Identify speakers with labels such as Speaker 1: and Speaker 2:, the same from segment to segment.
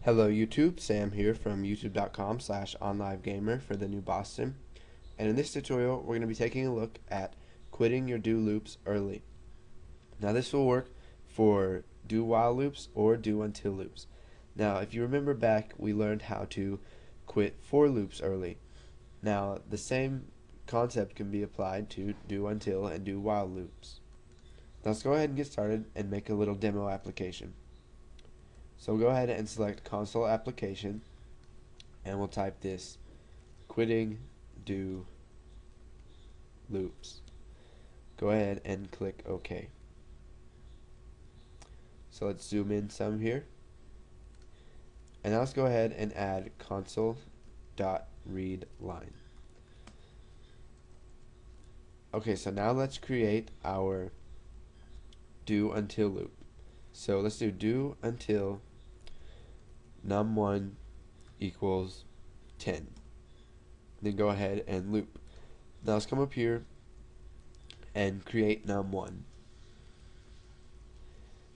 Speaker 1: Hello YouTube, Sam here from youtube.com/onlivegamer for the new Boston. And in this tutorial, we're going to be taking a look at quitting your do loops early. Now this will work for do while loops or do until loops. Now if you remember back, we learned how to quit for loops early. Now the same concept can be applied to do until and do while loops. Now let's go ahead and get started and make a little demo application. So we'll go ahead and select console application and we'll type this quitting do loops. Go ahead and click OK. So let's zoom in some here. And now let's go ahead and add console.readLine. Okay, so now let's create our do until loop. So let's do until num1 equals 10. Then go ahead and loop. Now let's come up here and create num1.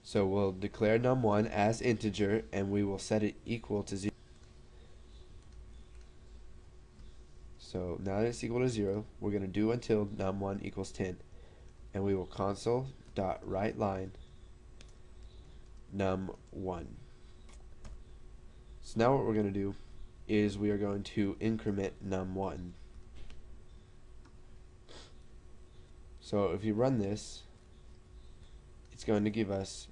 Speaker 1: So we'll declare num1 as integer and we will set it equal to 0. So now that it's equal to 0, we're going to do until num1 equals 10. And we will console.writeLine num1. So now what we're going to do is we are going to increment num1. So if you run this, it's going to give us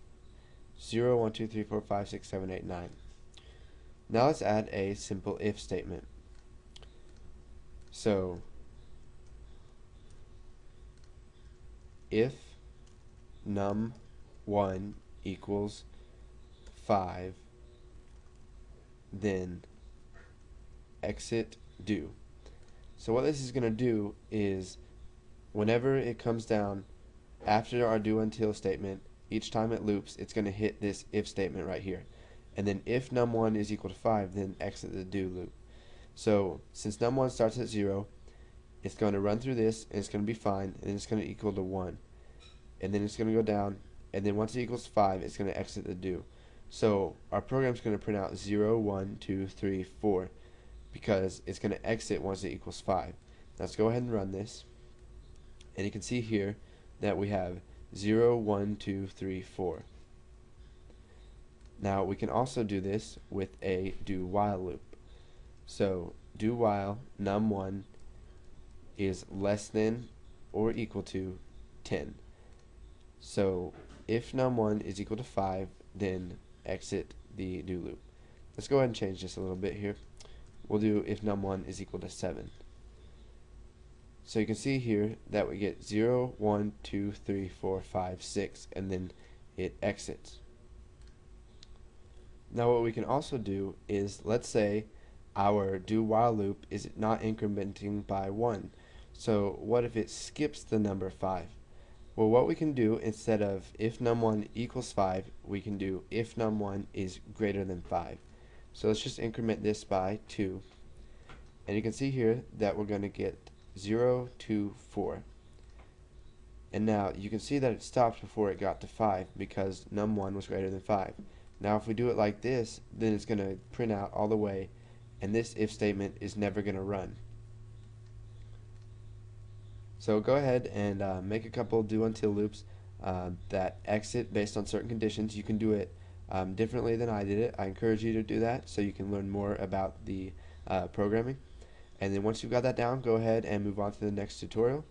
Speaker 1: 0, 1, 2, 3, 4, 5, 6, 7, 8, 9. Now let's add a simple if statement. So if num1 equals 5, then exit do. So what this is going to do is whenever it comes down after our do until statement, each time it loops, it's going to hit this if statement right here. And then if num1 is equal to 5, then exit the do loop. So since num1 starts at 0, it's going to run through this and it's going to be fine, and then it's going to equal to 1. And then it's going to go down, and then once it equals 5, it's going to exit the do. So our program is going to print out 0, 1, 2, 3, 4 because it's going to exit once it equals 5. Now let's go ahead and run this. And you can see here that we have 0, 1, 2, 3, 4. Now we can also do this with a do while loop. So do while num1 is less than or equal to 10. So if num1 is equal to 5, then exit the do loop. Let's go ahead and change this a little bit here. We'll do if num1 is equal to 7. So you can see here that we get 0, 1, 2, 3, 4, 5, 6, and then it exits. Now what we can also do is, let's say our do while loop is not incrementing by 1. So what if it skips the number 5? Well, what we can do, instead of if num1 equals 5, we can do if num1 is greater than 5. So let's just increment this by 2. And you can see here that we're going to get 0, 2, 4. And now you can see that it stopped before it got to 5 because num1 was greater than 5. Now if we do it like this, then it's going to print out all the way, and this if statement is never going to run. So go ahead and make a couple do until loops that exit based on certain conditions. You can do it differently than I did it. I encourage you to do that so you can learn more about the programming. And then once you've got that down, go ahead and move on to the next tutorial.